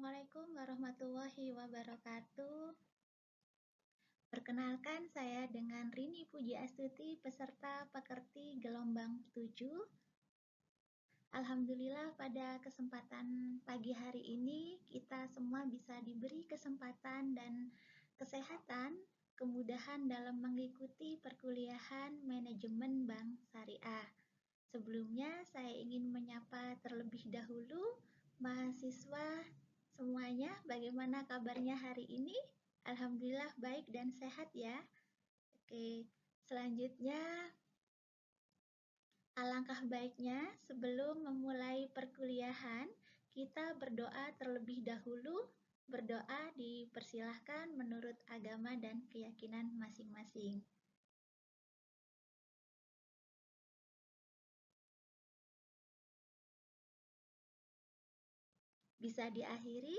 Assalamualaikum warahmatullahi wabarakatuh. Perkenalkan, saya dengan Rini Puji Astuti, peserta pekerti gelombang 7. Alhamdulillah pada kesempatan pagi hari ini kita semua bisa diberi kesempatan dan kesehatan, kemudahan dalam mengikuti perkuliahan manajemen bank syariah. Sebelumnya saya ingin menyapa terlebih dahulu mahasiswa semuanya, bagaimana kabarnya hari ini? Alhamdulillah baik dan sehat ya. Oke, selanjutnya alangkah baiknya sebelum memulai perkuliahan, kita berdoa terlebih dahulu. Berdoa dipersilahkan menurut agama dan keyakinan masing-masing. Bisa diakhiri?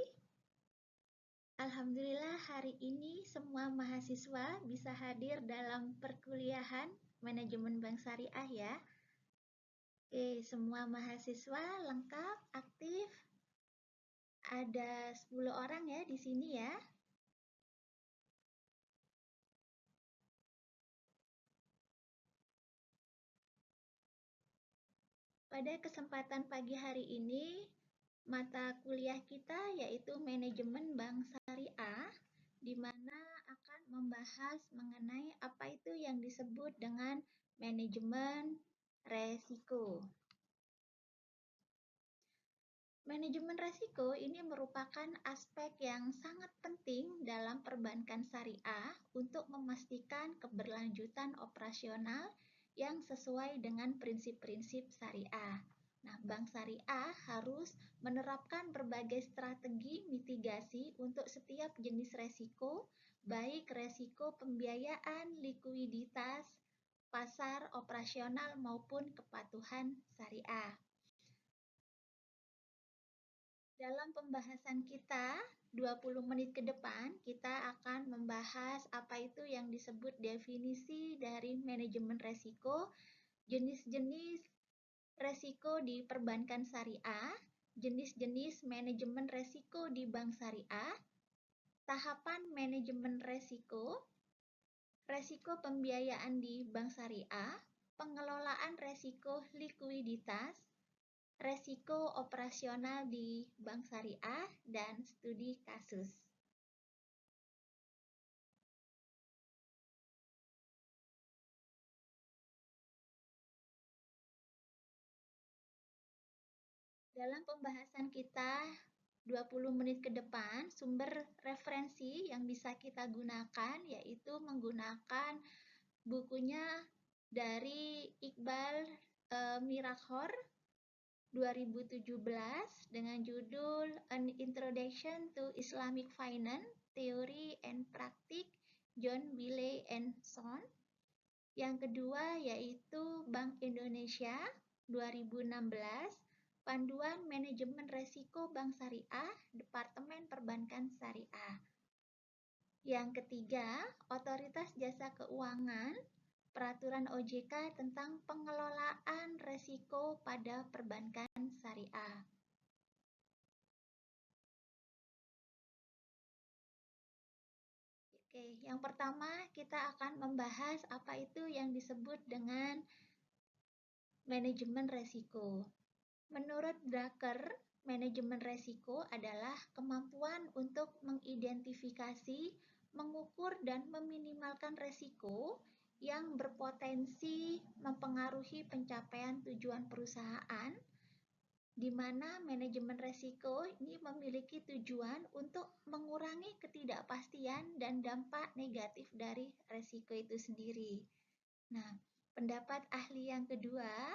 Alhamdulillah hari ini semua mahasiswa bisa hadir dalam perkuliahan manajemen bank syariah ya. Oke, semua mahasiswa lengkap, aktif. Ada 10 orang ya di sini ya. Pada kesempatan pagi hari ini, mata kuliah kita yaitu manajemen bank syariah, di mana akan membahas mengenai apa itu yang disebut dengan manajemen resiko. Manajemen resiko ini merupakan aspek yang sangat penting dalam perbankan syariah untuk memastikan keberlanjutan operasional yang sesuai dengan prinsip-prinsip syariah. Nah, bank syariah harus menerapkan berbagai strategi mitigasi untuk setiap jenis resiko, baik resiko pembiayaan, likuiditas, pasar operasional maupun kepatuhan syariah. Dalam pembahasan kita 20 menit ke depan, kita akan membahas apa itu yang disebut definisi dari manajemen resiko, jenis-jenis resiko di perbankan syariah, jenis-jenis manajemen resiko di bank syariah, tahapan manajemen resiko, resiko pembiayaan di bank syariah, pengelolaan resiko likuiditas, resiko operasional di bank syariah, dan studi kasus. Dalam pembahasan kita 20 menit ke depan, sumber referensi yang bisa kita gunakan yaitu menggunakan bukunya dari Iqbal Mirakhor 2017 dengan judul An Introduction to Islamic Finance, Theory and Practice, John Wiley and Son. Yang kedua yaitu Bank Indonesia 2016, Panduan Manajemen Resiko Bank Syariah, Departemen Perbankan Syariah. Yang ketiga, Otoritas Jasa Keuangan, Peraturan OJK tentang pengelolaan resiko pada perbankan syariah. Oke, yang pertama kita akan membahas apa itu yang disebut dengan manajemen resiko. Menurut Drucker, manajemen resiko adalah kemampuan untuk mengidentifikasi, mengukur, dan meminimalkan resiko yang berpotensi mempengaruhi pencapaian tujuan perusahaan, di mana manajemen resiko ini memiliki tujuan untuk mengurangi ketidakpastian dan dampak negatif dari resiko itu sendiri. Nah, pendapat ahli yang kedua,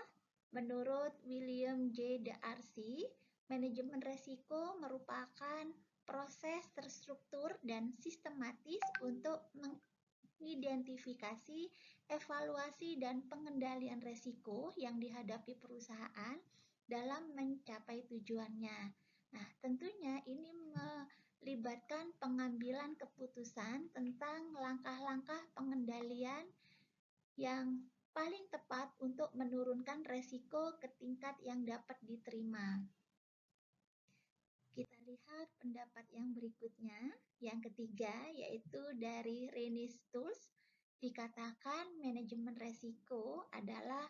menurut William J. D'Arcy, manajemen resiko merupakan proses terstruktur dan sistematis untuk mengidentifikasi, evaluasi, dan pengendalian resiko yang dihadapi perusahaan dalam mencapai tujuannya. Nah, tentunya ini melibatkan pengambilan keputusan tentang langkah-langkah pengendalian yang paling tepat untuk menurunkan resiko ke tingkat yang dapat diterima. Kita lihat lihat pendapat yang berikutnya, yang ketiga, yaitu dari Renis Tools, dikatakan manajemen resiko adalah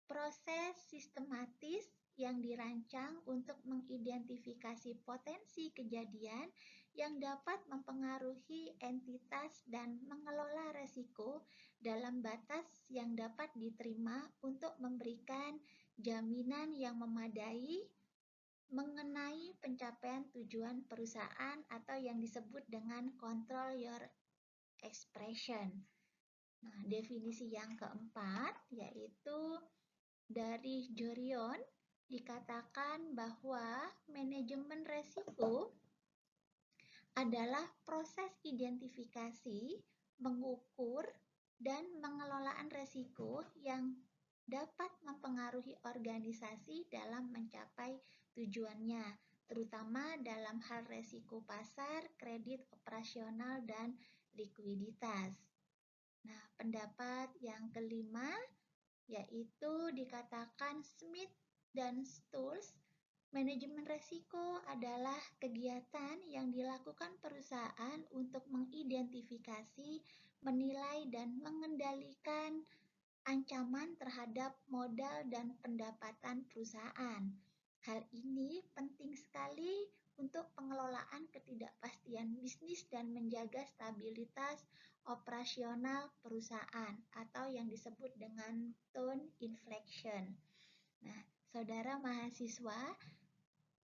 proses sistematis yang dirancang untuk mengidentifikasi potensi kejadian yang dapat mempengaruhi entitas dan mengelola resiko dalam batas yang dapat diterima untuk memberikan jaminan yang memadai mengenai pencapaian tujuan perusahaan atau yang disebut dengan control your expression. Nah, definisi yang keempat yaitu dari Jorion dikatakan bahwa manajemen resiko adalah proses identifikasi, mengukur, dan pengelolaan resiko yang dapat mempengaruhi organisasi dalam mencapai tujuannya, terutama dalam hal resiko pasar, kredit operasional, dan likuiditas. Nah, pendapat yang kelima yaitu dikatakan Smith dan Stultz, manajemen resiko adalah kegiatan yang dilakukan perusahaan untuk mengidentifikasi, menilai, dan mengendalikan ancaman terhadap modal dan pendapatan perusahaan. Hal ini penting sekali untuk pengelolaan ketidakpastian bisnis dan menjaga stabilitas operasional perusahaan atau yang disebut dengan tone inflection. Nah, saudara mahasiswa,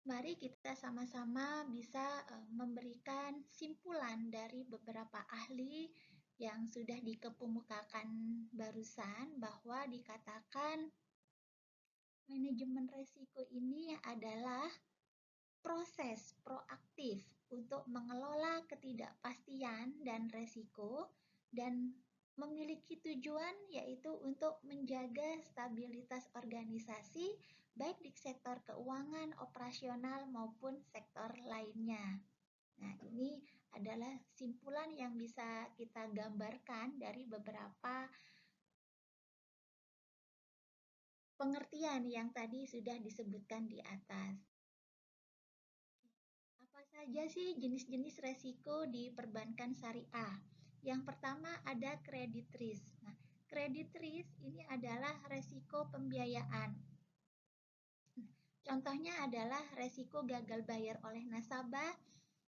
mari kita sama-sama bisa memberikan simpulan dari beberapa ahli yang sudah dikemukakan barusan bahwa dikatakan manajemen resiko ini adalah proses proaktif untuk mengelola ketidakpastian dan resiko dan memiliki tujuan yaitu untuk menjaga stabilitas organisasi baik di sektor keuangan, operasional maupun sektor lainnya. Nah, ini adalah simpulan yang bisa kita gambarkan dari beberapa pengertian yang tadi sudah disebutkan di atas. Apa saja sih jenis-jenis resiko di perbankan syariah? Yang pertama ada credit risk. Nah, credit risk ini adalah resiko pembiayaan. Contohnya adalah resiko gagal bayar oleh nasabah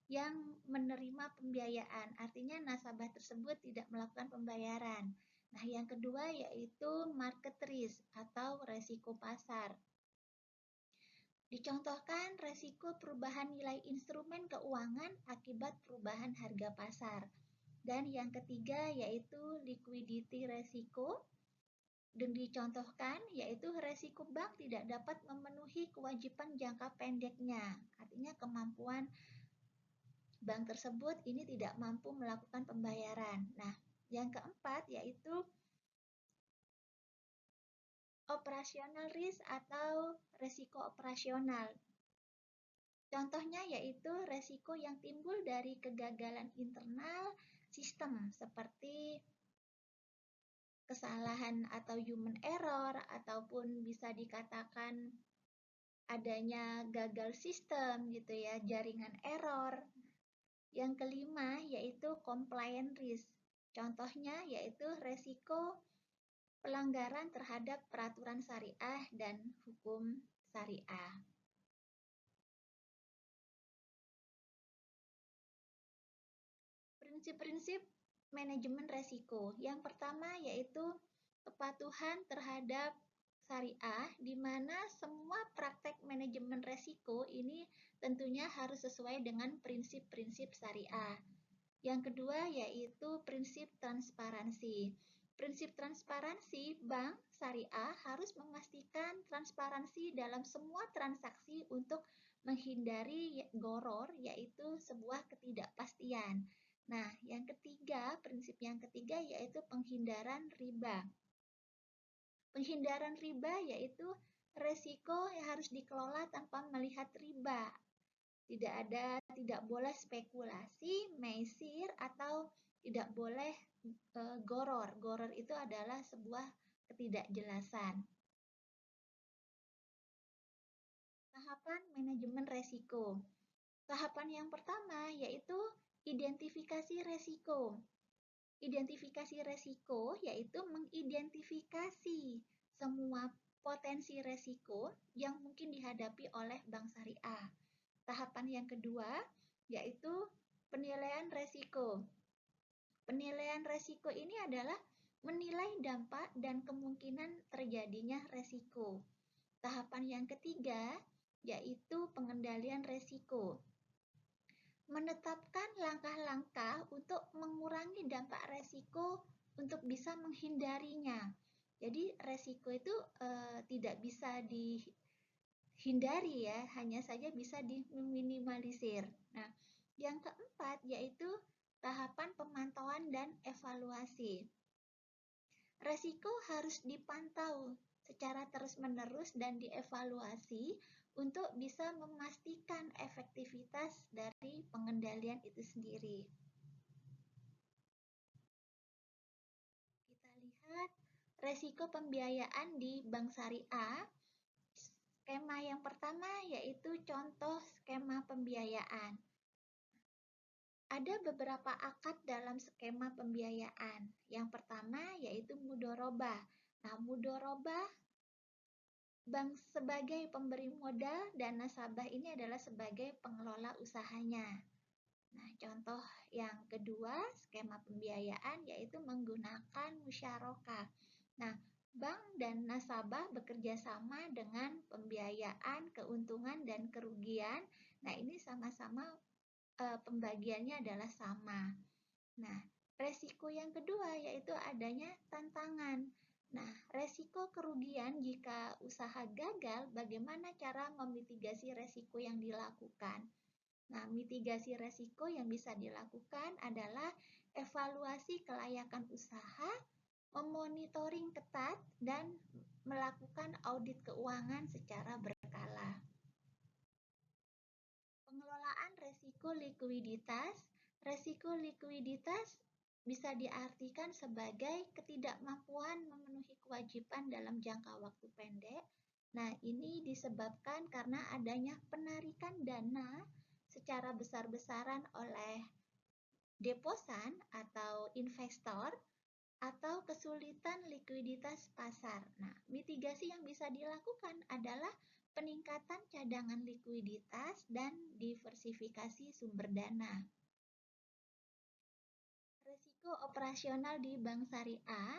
yang menerima pembiayaan, artinya nasabah tersebut tidak melakukan pembayaran. Nah, yang kedua yaitu market risk atau resiko pasar. Dicontohkan resiko perubahan nilai instrumen keuangan akibat perubahan harga pasar. Dan yang ketiga yaitu liquidity resiko. Dan dicontohkan yaitu resiko bank tidak dapat memenuhi kewajiban jangka pendeknya. Artinya kemampuan bank tersebut ini tidak mampu melakukan pembayaran. Nah, yang keempat yaitu operational risk atau resiko operasional. Contohnya yaitu resiko yang timbul dari kegagalan internal sistem seperti kesalahan atau human error ataupun bisa dikatakan adanya gagal sistem gitu ya, jaringan error. Yang kelima yaitu compliance risk. Contohnya yaitu resiko pelanggaran terhadap peraturan syariah dan hukum syariah. Prinsip-prinsip manajemen resiko. Yang pertama yaitu kepatuhan terhadap syariah, di mana semua praktek manajemen resiko ini tentunya harus sesuai dengan prinsip-prinsip syariah. Yang kedua yaitu prinsip transparansi. Prinsip transparansi bank syariah harus memastikan transparansi dalam semua transaksi untuk menghindari goror, yaitu sebuah ketidakpastian. Nah, yang ketiga, prinsip yang ketiga yaitu penghindaran riba. Penghindaran riba yaitu resiko yang harus dikelola tanpa melihat riba. Tidak boleh spekulasi, meisir, atau tidak boleh goror. Goror itu adalah sebuah ketidakjelasan. Tahapan manajemen resiko. Tahapan yang pertama yaitu identifikasi resiko. Identifikasi resiko yaitu mengidentifikasi semua potensi resiko yang mungkin dihadapi oleh bank syariah. Tahapan yang kedua yaitu penilaian resiko. Penilaian resiko ini adalah menilai dampak dan kemungkinan terjadinya resiko. Tahapan yang ketiga yaitu pengendalian resiko. Menetapkan langkah-langkah untuk mengurangi dampak resiko untuk bisa menghindarinya. Jadi resiko itu tidak bisa dihindari ya, hanya saja bisa diminimalisir. Nah, yang keempat yaitu tahapan pemantauan dan evaluasi. Resiko harus dipantau secara terus-menerus dan dievaluasi untuk bisa memastikan efektivitas dari pengendalian itu sendiri. Kita lihat resiko pembiayaan di bank syariah. Skema yang pertama yaitu contoh skema pembiayaan. Ada beberapa akad dalam skema pembiayaan. Yang pertama yaitu mudorobah. Nah, mudorobah bank sebagai pemberi modal dan nasabah ini adalah sebagai pengelola usahanya. Nah, contoh yang kedua skema pembiayaan yaitu menggunakan musyarakah. Nah, bank dan nasabah bekerja sama dengan pembiayaan, keuntungan, dan kerugian. Nah, ini sama-sama pembagiannya adalah sama. Nah, resiko yang kedua yaitu adanya tantangan. Nah, resiko kerugian jika usaha gagal, bagaimana cara memitigasi resiko yang dilakukan? Nah, mitigasi resiko yang bisa dilakukan adalah evaluasi kelayakan usaha, memonitoring ketat, dan melakukan audit keuangan secara berkala. Pengelolaan resiko likuiditas. Resiko likuiditas bisa diartikan sebagai ketidakmampuan memenuhi kewajiban dalam jangka waktu pendek. Nah, ini disebabkan karena adanya penarikan dana secara besar-besaran oleh deposan atau investor atau kesulitan likuiditas pasar. Nah, mitigasi yang bisa dilakukan adalah peningkatan cadangan likuiditas dan diversifikasi sumber dana. Resiko operasional di bank syariah.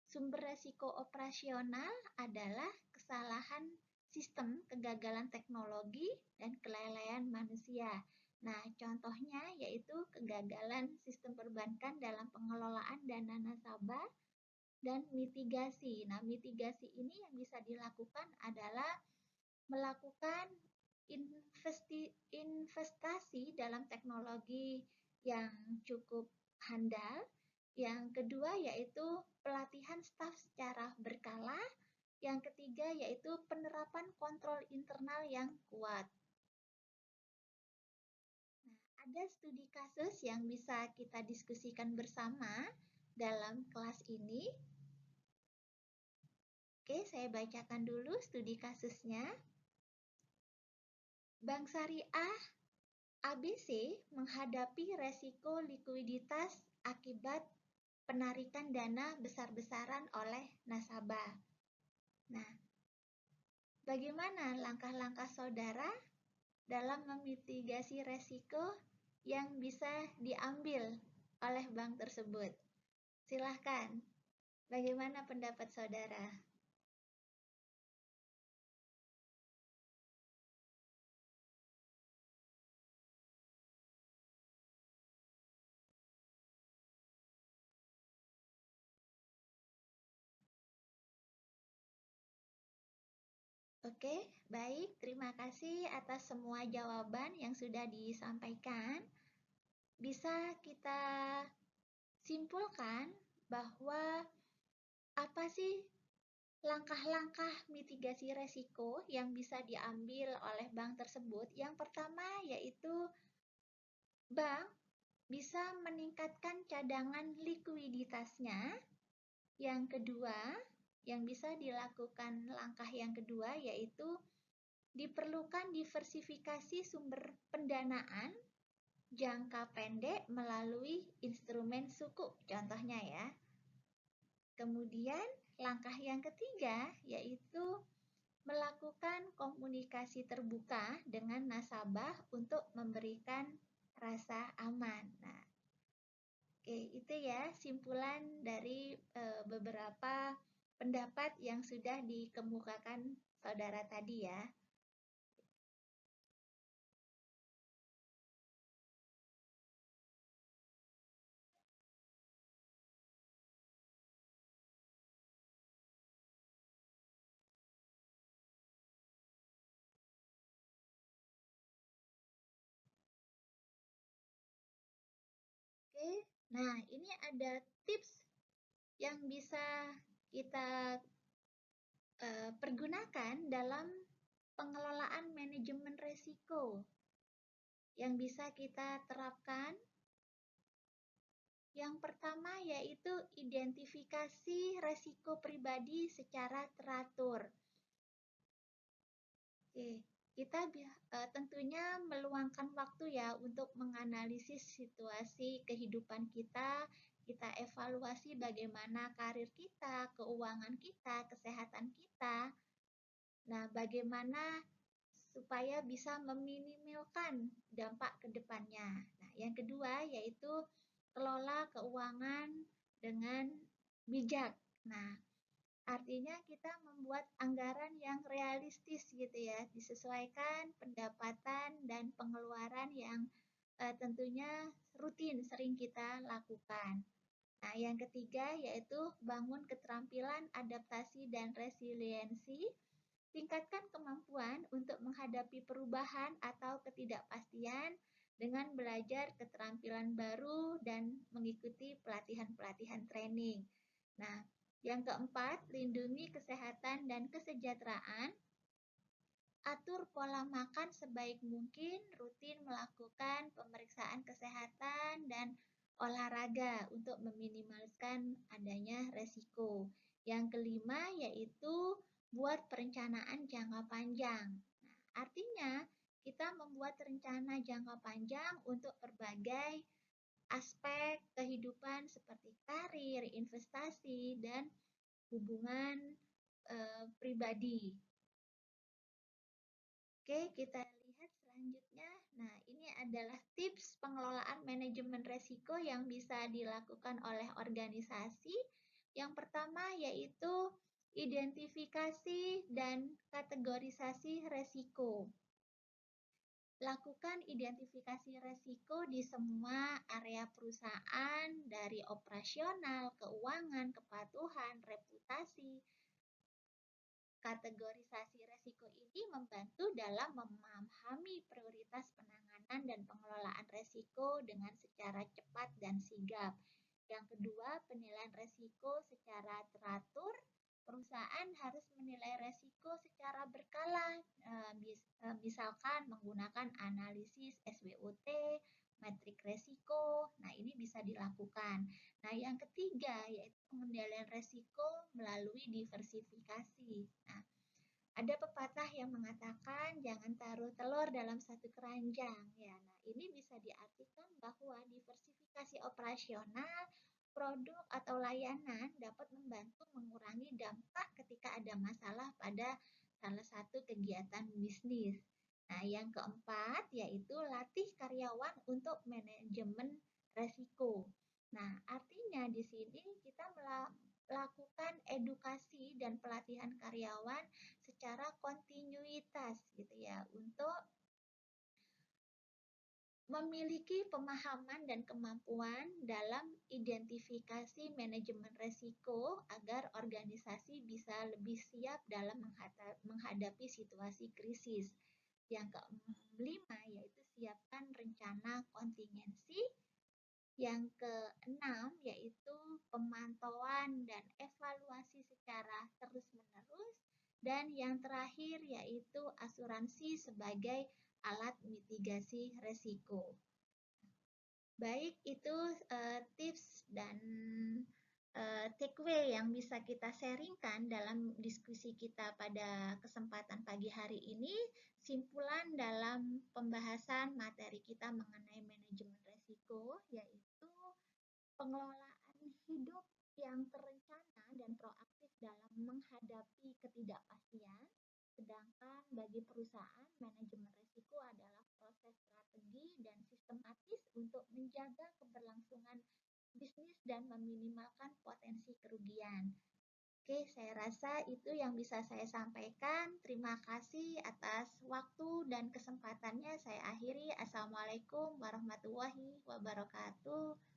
Sumber resiko operasional adalah kesalahan sistem, kegagalan teknologi, dan kelalaian manusia. Nah, contohnya yaitu kegagalan sistem perbankan dalam pengelolaan dana nasabah dan mitigasi. Nah, mitigasi ini yang bisa dilakukan adalah melakukan investasi dalam teknologi yang cukup handal. Yang kedua yaitu pelatihan staf secara berkala. Yang ketiga yaitu penerapan kontrol internal yang kuat. Ada studi kasus yang bisa kita diskusikan bersama dalam kelas ini. Oke, saya bacakan dulu studi kasusnya. Bank Syariah ABC menghadapi resiko likuiditas akibat penarikan dana besar-besaran oleh nasabah. Nah, bagaimana langkah-langkah saudara dalam memitigasi resiko yang bisa diambil oleh bank tersebut? Silahkan, bagaimana pendapat saudara? Oke, baik. Terima kasih atas semua jawaban yang sudah disampaikan. Bisa kita simpulkan bahwa apa sih langkah-langkah mitigasi resiko yang bisa diambil oleh bank tersebut? Yang pertama yaitu bank bisa meningkatkan cadangan likuiditasnya. Yang kedua, yang bisa dilakukan langkah yang kedua yaitu Diperlukan diversifikasi sumber pendanaan jangka pendek melalui instrumen sukuk, contohnya ya. Kemudian langkah yang ketiga yaitu melakukan komunikasi terbuka dengan nasabah untuk memberikan rasa aman. Nah, oke, itu ya simpulan dari beberapa pendapat yang sudah dikemukakan saudara tadi ya. Oke, nah ini ada tips yang bisa kita pergunakan dalam pengelolaan manajemen resiko yang bisa kita terapkan. Yang pertama yaitu identifikasi resiko pribadi secara teratur. Oke, kita tentunya meluangkan waktu ya untuk menganalisis situasi kehidupan kita. Kita evaluasi bagaimana karir kita, keuangan kita, kesehatan kita. Nah, bagaimana supaya bisa meminimalkan dampak ke depannya. Nah, yang kedua yaitu kelola keuangan dengan bijak. Nah, artinya kita membuat anggaran yang realistis gitu ya, disesuaikan pendapatan dan pengeluaran yang tentunya rutin sering kita lakukan. Nah, yang ketiga yaitu bangun keterampilan adaptasi dan resiliensi. Tingkatkan kemampuan untuk menghadapi perubahan atau ketidakpastian dengan belajar keterampilan baru dan mengikuti pelatihan-pelatihan training. Nah, yang keempat, lindungi kesehatan dan kesejahteraan. Atur pola makan sebaik mungkin, rutin melakukan pemeriksaan kesehatan dan olahraga untuk meminimalkan adanya resiko. Yang kelima yaitu buat perencanaan jangka panjang. Nah, artinya kita membuat rencana jangka panjang untuk berbagai aspek kehidupan seperti karir, investasi, dan hubungan pribadi. Oke, kita lihat selanjutnya. Nah, ini adalah tips pengelolaan manajemen resiko yang bisa dilakukan oleh organisasi. Yang pertama yaitu identifikasi dan kategorisasi resiko. Lakukan identifikasi resiko di semua area perusahaan, dari operasional, keuangan, kepatuhan, reputasi. Kategorisasi resiko ini membantu dalam memahami prioritas penanganan dan pengelolaan resiko dengan secara cepat dan sigap. Yang kedua, penilaian resiko secara teratur. Perusahaan harus menilai resiko secara berkala, misalkan menggunakan analisis SWOT, metrik resiko. Nah, ini bisa dilakukan. Nah, yang ketiga yaitu pengendalian resiko melalui diversifikasi. Nah, ada pepatah yang mengatakan jangan taruh telur dalam satu keranjang ya. Nah, ini bisa diartikan bahwa diversifikasi operasional, produk atau layanan dapat membantu mengurangi dampak ketika ada masalah pada salah satu kegiatan bisnis. Nah, yang keempat yaitu latih karyawan untuk manajemen resiko. Nah, artinya di sini kita melakukan edukasi dan pelatihan karyawan secara kontinuitas gitu ya, untuk memiliki pemahaman dan kemampuan dalam identifikasi manajemen resiko agar organisasi bisa lebih siap dalam menghadapi situasi krisis. Yang kelima yaitu siapkan rencana kontingensi. Yang keenam yaitu pemantauan dan evaluasi secara terus-menerus. Dan yang terakhir yaitu asuransi sebagai alat mitigasi resiko. Baik, itu tips dan takeaway yang bisa kita sharingkan dalam diskusi kita pada kesempatan pagi hari ini, simpulan dalam pembahasan materi kita mengenai manajemen resiko, yaitu pengelolaan hidup yang terencana dan proaktif dalam menghadapi ketidakpastian. Sedangkan bagi perusahaan, manajemen risiko adalah proses strategi dan sistematis untuk menjaga keberlangsungan bisnis dan meminimalkan potensi kerugian. Oke, saya rasa itu yang bisa saya sampaikan. Terima kasih atas waktu dan kesempatannya. Saya akhiri. Assalamualaikum warahmatullahi wabarakatuh.